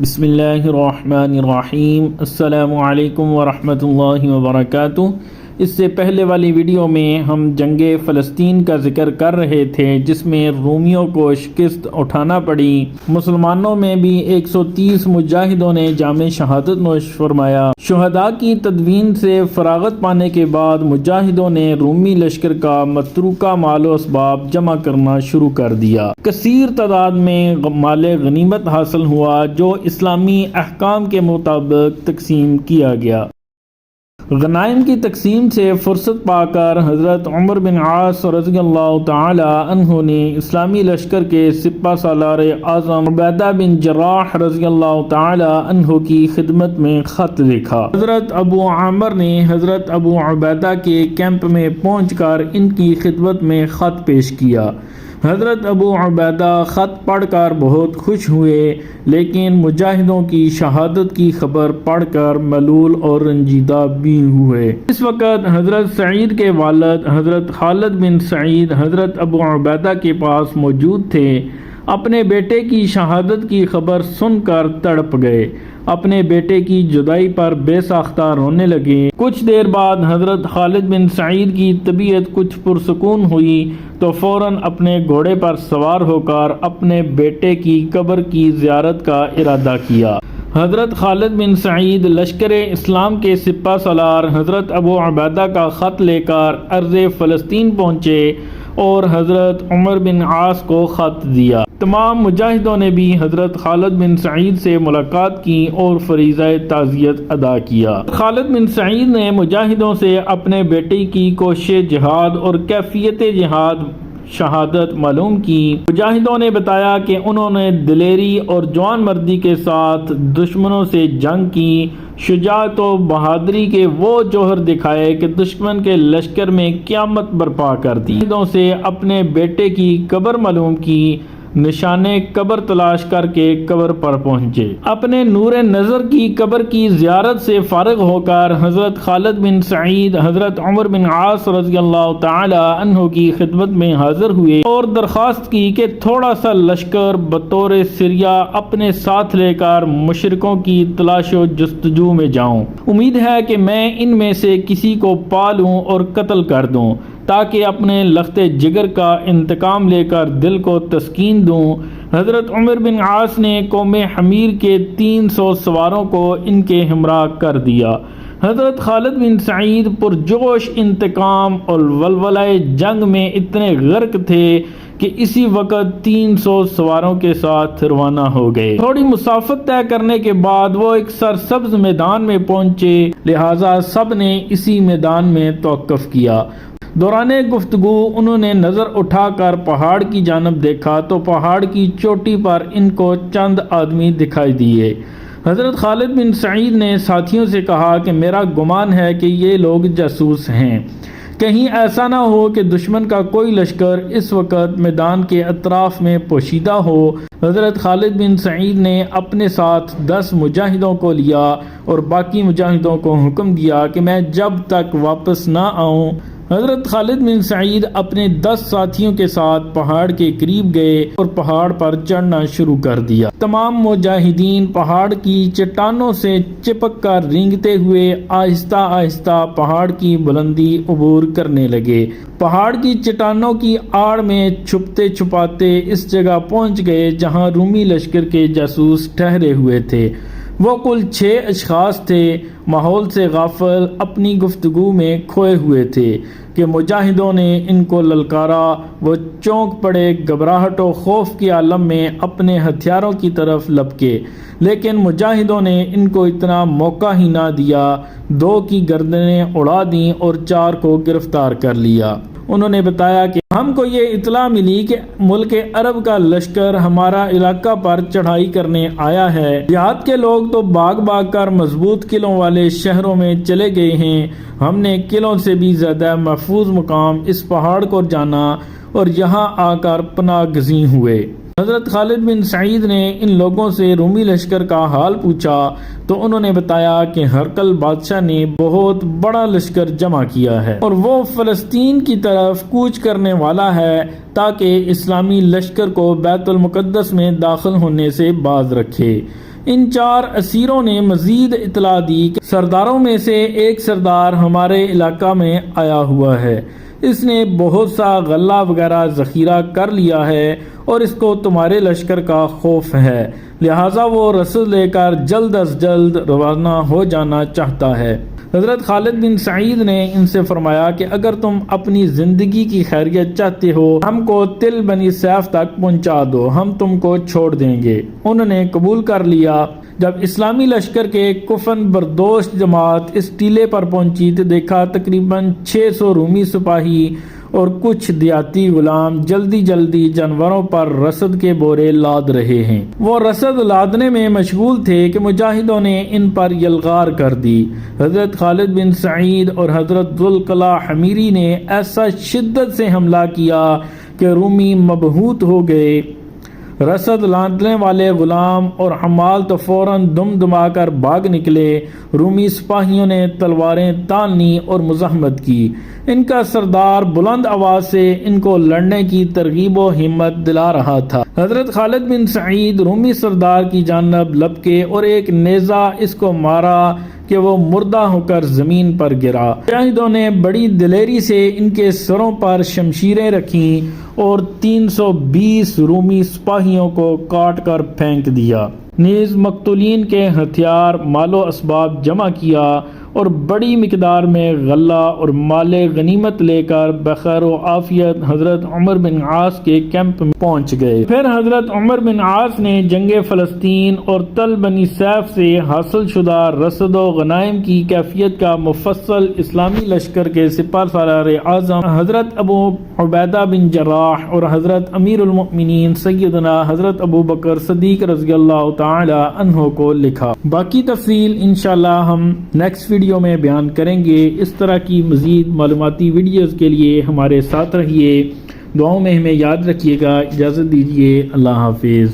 بسم اللہ الرحمن الرحیم۔ السلام علیکم ورحمۃ اللہ وبرکاتہ۔ اس سے پہلے والی ویڈیو میں ہم جنگ فلسطین کا ذکر کر رہے تھے، جس میں رومیوں کو شکست اٹھانا پڑی۔ مسلمانوں میں بھی 130 مجاہدوں نے جام شہادت نوش فرمایا۔ شہداء کی تدفین سے فراغت پانے کے بعد مجاہدوں نے رومی لشکر کا متروکہ مال و اسباب جمع کرنا شروع کر دیا۔ کثیر تعداد میں مال غنیمت حاصل ہوا، جو اسلامی احکام کے مطابق تقسیم کیا گیا۔ غنائم کی تقسیم سے فرصت پا کر حضرت عمر بن عاص رضی اللہ تعالی عنہ نے اسلامی لشکر کے سپہ سالار اعظم عبیدہ بن جراح رضی اللہ تعالی عنہ کی خدمت میں خط لکھا۔ حضرت ابو عامر نے حضرت ابو عبیدہ کے کیمپ میں پہنچ کر ان کی خدمت میں خط پیش کیا۔ حضرت ابو عبیدہ خط پڑھ کر بہت خوش ہوئے، لیکن مجاہدوں کی شہادت کی خبر پڑھ کر ملول اور رنجیدہ بھی ہوئے۔ اس وقت حضرت سعید کے والد حضرت خالد بن سعید حضرت ابو عبیدہ کے پاس موجود تھے۔ اپنے بیٹے کی شہادت کی خبر سن کر تڑپ گئے، اپنے بیٹے کی جدائی پر بے ساختہ رونے لگے۔ کچھ دیر بعد حضرت خالد بن سعید کی طبیعت کچھ پرسکون ہوئی تو فوراً اپنے گھوڑے پر سوار ہو کر اپنے بیٹے کی قبر کی زیارت کا ارادہ کیا۔ حضرت خالد بن سعید لشکر اسلام کے سپہ سالار حضرت ابو عبیدہ کا خط لے کر ارض فلسطین پہنچے اور حضرت عمر بن عاص کو خط دیا۔ تمام مجاہدوں نے بھی حضرت خالد بن سعید سے ملاقات کی اور فریضہ تعزیت ادا کیا۔ خالد بن سعید نے مجاہدوں سے اپنے بیٹے کی کوشش جہاد اور کیفیت جہاد شہادت معلوم کی۔ مجاہدوں نے بتایا کہ انہوں نے دلیری اور جوان مردی کے ساتھ دشمنوں سے جنگ کی، شجاعت و بہادری کے وہ جوہر دکھائے کہ دشمن کے لشکر میں قیامت برپا کر دی۔ مجاہدوں سے اپنے بیٹے کی قبر معلوم کی، نشانے قبر تلاش کر کے قبر پر پہنچے۔ اپنے نور نظر کی قبر کی زیارت سے فارغ ہو کر حضرت خالد بن سعید حضرت عمر بن عاص رضی اللہ تعالی عنہ کی خدمت میں حاضر ہوئے اور درخواست کی کہ تھوڑا سا لشکر بطور سریہ اپنے ساتھ لے کر مشرکوں کی تلاش و جستجو میں جاؤں۔ امید ہے کہ میں ان میں سے کسی کو پا لوں اور قتل کر دوں، تاکہ اپنے لخت جگر کا انتقام لے کر دل کو تسکین دوں۔ حضرت عمر بن عاص نے قوم حمیر کے 300 سواروں کو ان کے ہمراہ کر دیا۔ حضرت خالد بن سعید پرجوش انتقام اور ولولۂ جنگ میں اتنے غرق تھے کہ اسی وقت 300 سواروں کے ساتھ روانہ ہو گئے۔ تھوڑی مسافت طے کرنے کے بعد وہ ایک سرسبز میدان میں پہنچے، لہٰذا سب نے اسی میدان میں توقف کیا۔ دوران گفتگو انہوں نے نظر اٹھا کر پہاڑ کی جانب دیکھا تو پہاڑ کی چوٹی پر ان کو چند آدمی دکھائی دیے۔ حضرت خالد بن سعید نے ساتھیوں سے کہا کہ میرا گمان ہے کہ یہ لوگ جاسوس ہیں، کہیں ایسا نہ ہو کہ دشمن کا کوئی لشکر اس وقت میدان کے اطراف میں پوشیدہ ہو۔ حضرت خالد بن سعید نے اپنے ساتھ 10 مجاہدوں کو لیا اور باقی مجاہدوں کو حکم دیا کہ میں جب تک واپس نہ آؤں۔ حضرت خالد بن سعید اپنے 10 ساتھیوں کے ساتھ پہاڑ کے قریب گئے اور پہاڑ پر چڑھنا شروع کر دیا۔ تمام مجاہدین پہاڑ کی چٹانوں سے چپک کر رینگتے ہوئے آہستہ آہستہ پہاڑ کی بلندی عبور کرنے لگے۔ پہاڑ کی چٹانوں کی آڑ میں چھپتے چھپاتے اس جگہ پہنچ گئے جہاں رومی لشکر کے جاسوس ٹھہرے ہوئے تھے۔ وہ کل 6 اشخاص تھے، ماحول سے غافل، اپنی گفتگو میں کھوئے ہوئے تھے کہ مجاہدوں نے ان کو للکارا۔ وہ چونک پڑے، گھبراہٹ و خوف کے عالم میں اپنے ہتھیاروں کی طرف لپکے، لیکن مجاہدوں نے ان کو اتنا موقع ہی نہ دیا۔ 2 کی گردنیں اڑا دیں اور 4 کو گرفتار کر لیا۔ انہوں نے بتایا کہ ہم کو یہ اطلاع ملی کہ ملک عرب کا لشکر ہمارا علاقہ پر چڑھائی کرنے آیا ہے۔ دیہات کے لوگ تو بھاگ بھاگ کر مضبوط قلعوں والے شہروں میں چلے گئے ہیں۔ ہم نے قلعوں سے بھی زیادہ محفوظ مقام اس پہاڑ کو جانا اور یہاں آ کر پناہ گزین ہوئے۔ حضرت خالد بن سعید نے ان لوگوں سے رومی لشکر کا حال پوچھا تو انہوں نے بتایا کہ ہرقل بادشاہ نے بہت بڑا لشکر جمع کیا ہے اور وہ فلسطین کی طرف کوچ کرنے والا ہے تاکہ اسلامی لشکر کو بیت المقدس میں داخل ہونے سے باز رکھے۔ ان 4 اسیروں نے مزید اطلاع دی کہ سرداروں میں سے ایک سردار ہمارے علاقہ میں آیا ہوا ہے، اس نے بہت سا غلہ وغیرہ ذخیرہ کر لیا ہے اور اس کو تمہارے لشکر کا خوف ہے، لہٰذا وہ رسد لے کر جلد از جلد روانہ ہو جانا چاہتا ہے۔ حضرت خالد بن سعید نے ان سے فرمایا کہ اگر تم اپنی زندگی کی خیریت چاہتے ہو ہم کو تل بنی سیف تک پہنچا دو، ہم تم کو چھوڑ دیں گے۔ انہوں نے قبول کر لیا۔ جب اسلامی لشکر کے کفن بردوش جماعت اس ٹیلے پر پہنچی تو دیکھا تقریباً 600 رومی سپاہی اور کچھ دیہاتی غلام جلدی جلدی جانوروں پر رسد کے بورے لاد رہے ہیں۔ وہ رسد لادنے میں مشغول تھے کہ مجاہدوں نے ان پر یلغار کر دی۔ حضرت خالد بن سعید اور حضرت ذوالقلع حمیری نے ایسا شدت سے حملہ کیا کہ رومی مبہوت ہو گئے۔ رسد لادنے والے غلام اور حمال تو فوراً دم دما کر بھاگ نکلے۔ رومی سپاہیوں نے تلواریں تان لی اور مزاحمت کی۔ ان کا سردار بلند آواز سے ان کو لڑنے کی ترغیب و ہمت دلا رہا تھا۔ حضرت خالد بن سعید رومی سردار کی جانب لپکے اور ایک نیزہ اس کو مارا کہ وہ مردہ ہو کر زمین پر گرا۔ مجاہدوں نے بڑی دلیری سے ان کے سروں پر شمشیریں رکھیں اور 320 رومی سپاہیوں کو کاٹ کر پھینک دیا۔ نیز مقتولین کے ہتھیار، مال و اسباب جمع کیا اور بڑی مقدار میں غلہ اور مال غنیمت لے کر بخیر و عافیت حضرت عمر بن عاص کے کیمپ میں پہنچ گئے۔ پھر حضرت عمر بن عاص نے جنگ فلسطین اور تل بنی سیف سے حاصل شدہ رسد و غنائم کی کیفیت کا مفصل اسلامی لشکر کے سپہ سالار اعظم حضرت ابو عبیدہ بن جراح اور حضرت امیر المؤمنین سیدنا حضرت ابو بکر صدیق رضی اللہ تعالی عنہ کو لکھا۔ باقی تفصیل انشاءاللہ ہم نیکسٹ ویڈیو میں بیان کریں گے۔ اس طرح کی مزید معلوماتی ویڈیوز کے لیے ہمارے ساتھ رہیے، دعاؤں میں ہمیں یاد رکھیے گا۔ اجازت دیجیے، اللہ حافظ۔